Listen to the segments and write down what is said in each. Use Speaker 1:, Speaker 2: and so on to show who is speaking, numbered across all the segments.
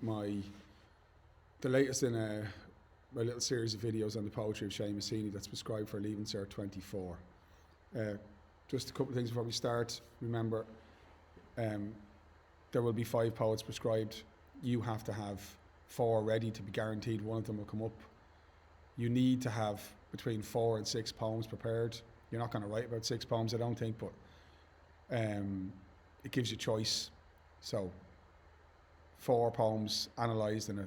Speaker 1: the latest in my little series of videos on the poetry of Seamus Heaney that's prescribed for Leaving Cert 24. Just a couple of things before we start. Remember, there will be 5 poets prescribed. You have to have 4 ready to be guaranteed one of them will come up. You need to have between 4 and 6 poems prepared. You're not going to write about 6 poems, I don't think, but it gives you choice. So 4 poems analysed in a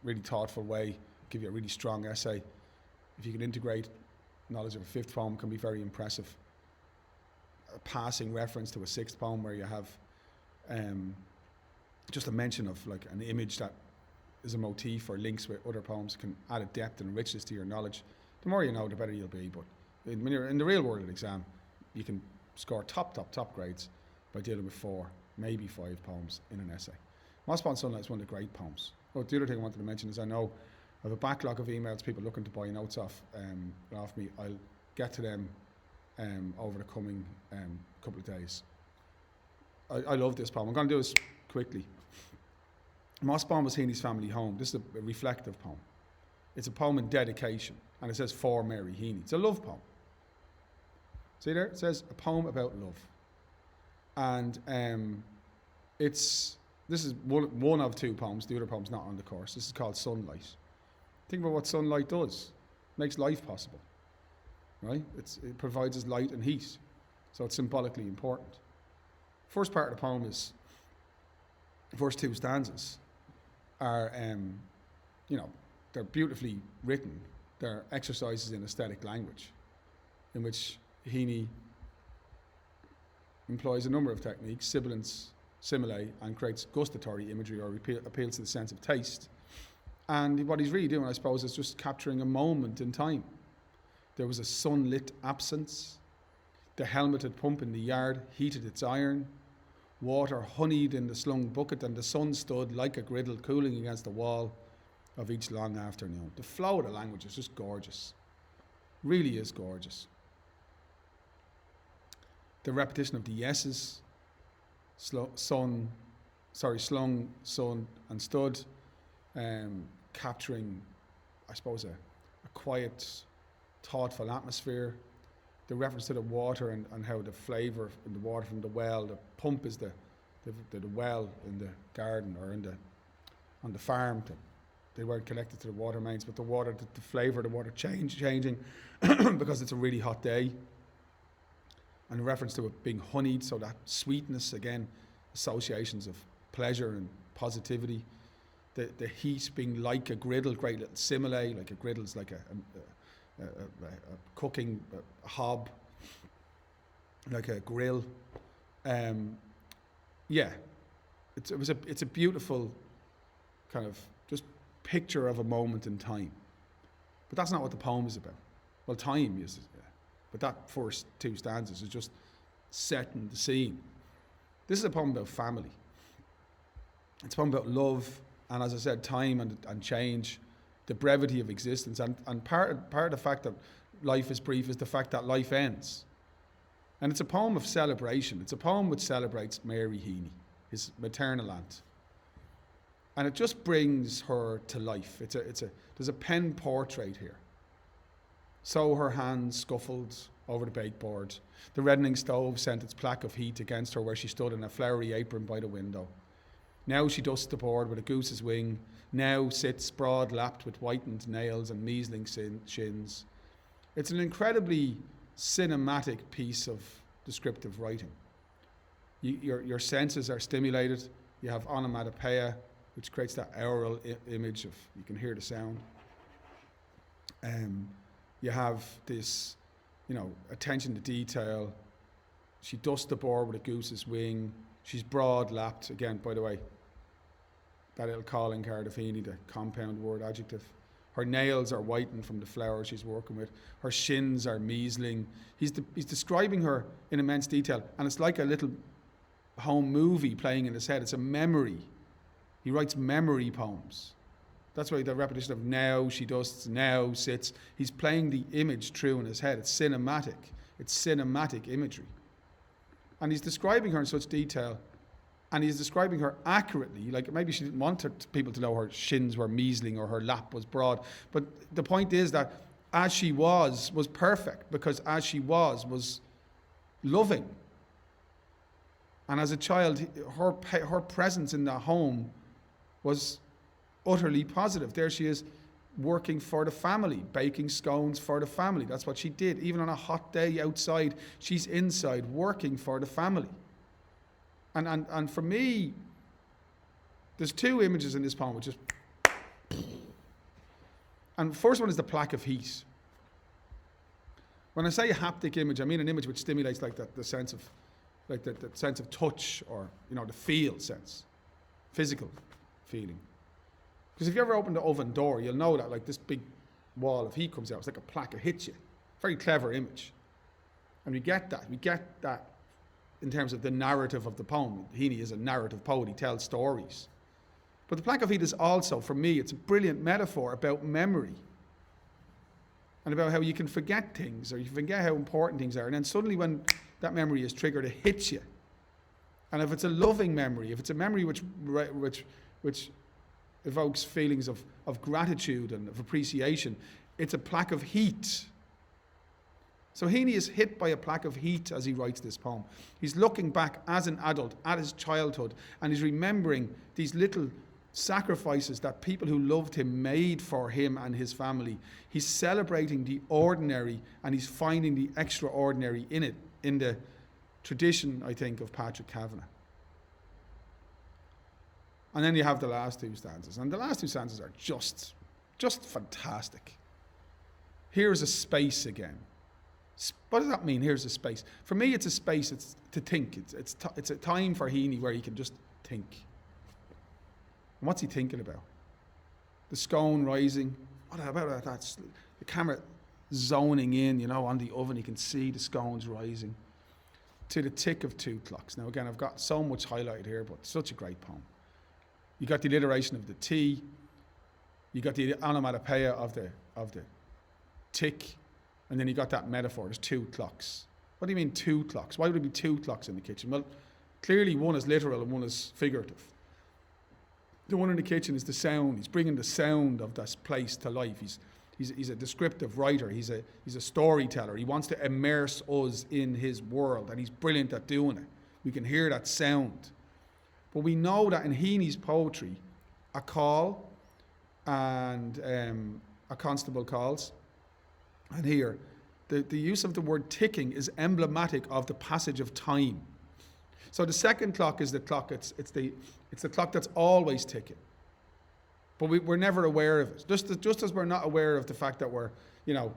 Speaker 1: really thoughtful way, give you a really strong essay. If you can integrate knowledge of a 5th poem, can be very impressive. A passing reference to a 6th poem where you have just a mention of like an image that is a motif or links with other poems can add a depth and richness to your knowledge. The more you know, the better you'll be. But when you're in the real world exam, you can score top grades by dealing with 4, maybe 5 poems in an essay. Mossbawn Sunlight is one of the great poems. Oh, the other thing I wanted to mention is I know I have a backlog of emails, people looking to buy notes off me. I'll get to them over the coming couple of days. I love this poem. I'm going to do this quickly. Mossbawn was Heaney's family home. This is a reflective poem. It's a poem in dedication, and it says for Mary Heaney. It's a love poem. See there? It says a poem about love. And this is one of 2 poems. The other poem's not on the course. This is called Sunlight. Think about what sunlight does. It makes life possible, right? It provides us light and heat, so it's symbolically important. First part of the poem is, the first 2 stanzas are, they're beautifully written. They're exercises in aesthetic language, in which Heaney employs a number of techniques, sibilance, simile, and creates gustatory imagery or appeals to the sense of taste. And what he's really doing, I suppose, is just capturing a moment in time. There was a sunlit absence. The helmeted pump in the yard heated its iron. Water honeyed in the slung bucket, and the sun stood like a griddle cooling against the wall of each long afternoon. The flow of the language is just gorgeous. Really is gorgeous. The repetition of the yeses, slung, sun, and stood, capturing, I suppose, a quiet, thoughtful atmosphere. The reference to the water and how the flavour in the water from the well, the pump is the well in the garden or on the farm. They weren't connected to the water mains, but the water, the flavour of the water changing because it's a really hot day. And a reference to it being honeyed, so that sweetness, again, associations of pleasure and positivity. The heat being like a griddle, great little simile, like a griddle is like a cooking hob, like a grill. It's a beautiful kind of just picture of a moment in time. But that's not what the poem is about. Well, time is, but that first 2 stanzas is just setting the scene. This is a poem about family. It's a poem about love, and as I said, time and change, the brevity of existence, and part of the fact that life is brief is the fact that life ends. And it's a poem of celebration. It's a poem which celebrates Mary Heaney, his maternal aunt. And it just brings her to life. There's a pen portrait here. So her hands scuffled over the bakeboard. The reddening stove sent its plaque of heat against her where she stood in a flowery apron by the window. Now she dusts the board with a goose's wing. Now sits broad-lapped with whitened nails and measling shins. It's an incredibly cinematic piece of descriptive writing. Your senses are stimulated. You have onomatopoeia, which creates that aural image of, you can hear the sound. You have this, attention to detail. She dusts the board with a goose's wing. She's broad-lapped. Again, by the way, that little calling card of Heaney, the compound word adjective. Her nails are whitened from the flour she's working with. Her shins are measling. He's describing her in immense detail, and it's like a little home movie playing in his head. It's a memory. He writes memory poems. That's why the repetition of now she dusts, now sits. He's playing the image through in his head. It's cinematic. It's cinematic imagery. And he's describing her in such detail. And he's describing her accurately. Like, maybe she didn't want people to know her shins were measling or her lap was broad. But the point is that as she was perfect, because as she was loving. And as a child, her presence in the home was utterly positive. There she is, working for the family, baking scones for the family. That's what she did. Even on a hot day outside, she's inside working for the family. And for me, there's two images in this poem, which is... And the first one is the plaque of heat. When I say a haptic image, I mean an image which stimulates like the sense of, like the sense of touch, or, you know, the feel sense, physical feeling. Because if you ever open the oven door, you'll know that like this big wall of heat comes out. It's like a plaque, it hits you. Very clever image. And we get that in terms of the narrative of the poem. Heaney is a narrative poet, he tells stories. But the plaque of heat is also, for me, it's a brilliant metaphor about memory. And about how you can forget things, or you forget how important things are. And then suddenly when that memory is triggered, it hits you. And if it's a loving memory, if it's a memory which evokes feelings of gratitude and of appreciation, it's a plaque of heat. So Heaney is hit by a plaque of heat as he writes this poem. He's looking back as an adult at his childhood, and he's remembering these little sacrifices that people who loved him made for him and his family. He's celebrating the ordinary, and he's finding the extraordinary in it, in the tradition, I think, of Patrick Kavanagh. And then you have the last two stanzas. And the last two stanzas are just fantastic. Here's a space again. What does that mean? Here's a space. For me, it's a space. It's to think. It's a time for Heaney where he can just think. And what's he thinking about? The scone rising. What about that? That's the camera zoning in, you know, on the oven. You can see the scones rising. To the tick of 2 clocks. Now, again, I've got so much highlighted here, but such a great poem. You got the alliteration of the T. You got the onomatopoeia of the tick. And then you got that metaphor, there's 2 clocks. What do you mean 2 clocks? Why would there be 2 clocks in the kitchen? Well, clearly one is literal and one is figurative. The one in the kitchen is the sound. He's bringing the sound of this place to life. He's a descriptive writer. He's a storyteller. He wants to immerse us in his world, and he's brilliant at doing it. We can hear that sound. But we know that in Heaney's poetry, a call and a constable calls. And here, the use of the word ticking is emblematic of the passage of time. So the second clock is the clock. It's the clock that's always ticking. But we're never aware of it. Just as we're not aware of the fact that we're, you know,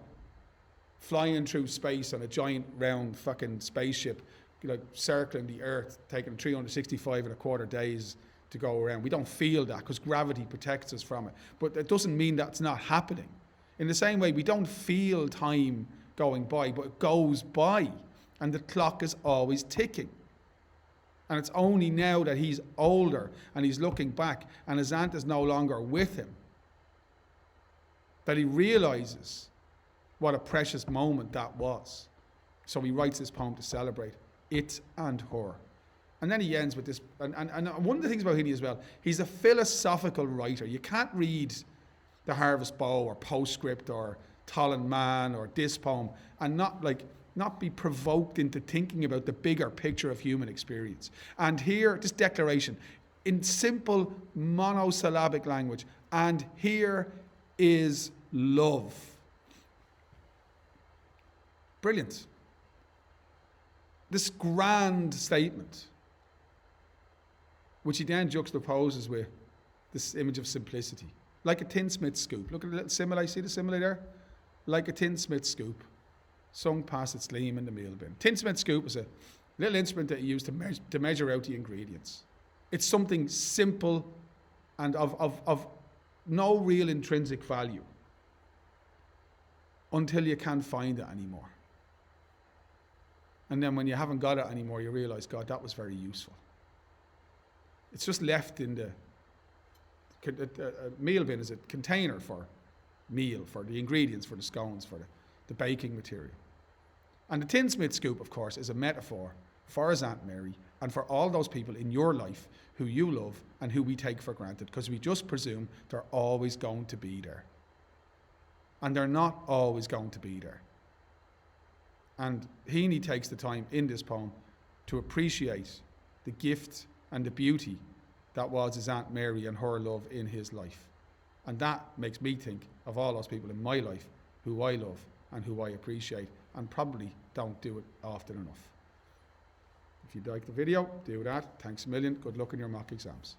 Speaker 1: flying through space on a giant round fucking spaceship, you know, circling the Earth, taking 365 and a quarter days to go around. We don't feel that because gravity protects us from it. But that doesn't mean that's not happening. In the same way, we don't feel time going by, but it goes by, and the clock is always ticking. And it's only now that he's older and he's looking back and his aunt is no longer with him that he realizes what a precious moment that was. So he writes this poem to celebrate it and her. And then he ends with this, and one of the things about Heaney as well, he's a philosophical writer. You can't read The Harvest Bow or Postscript or Tolland Man or this poem and not be provoked into thinking about the bigger picture of human experience. And here, this declaration, in simple monosyllabic language, and here is love. Brilliant. This grand statement, which he then juxtaposes with this image of simplicity. Like a tinsmith scoop. Look at the little simile. See the simile there? Like a tinsmith scoop, sung past its gleam in the meal bin. Tinsmith scoop is a little instrument that you use to measure out the ingredients. It's something simple and of no real intrinsic value until you can't find it anymore. And then when you haven't got it anymore, you realize, God, that was very useful. It's just left in the meal bin as a container for meal, for the ingredients, for the scones, for the baking material. And the tinsmith scoop, of course, is a metaphor for his Aunt Mary and for all those people in your life who you love and who we take for granted, because we just presume they're always going to be there. And they're not always going to be there. And Heaney takes the time in this poem to appreciate the gift and the beauty that was his Aunt Mary and her love in his life. And that makes me think of all those people in my life who I love and who I appreciate, and probably don't do it often enough. If you like the video, do that. Thanks a million. Good luck in your mock exams.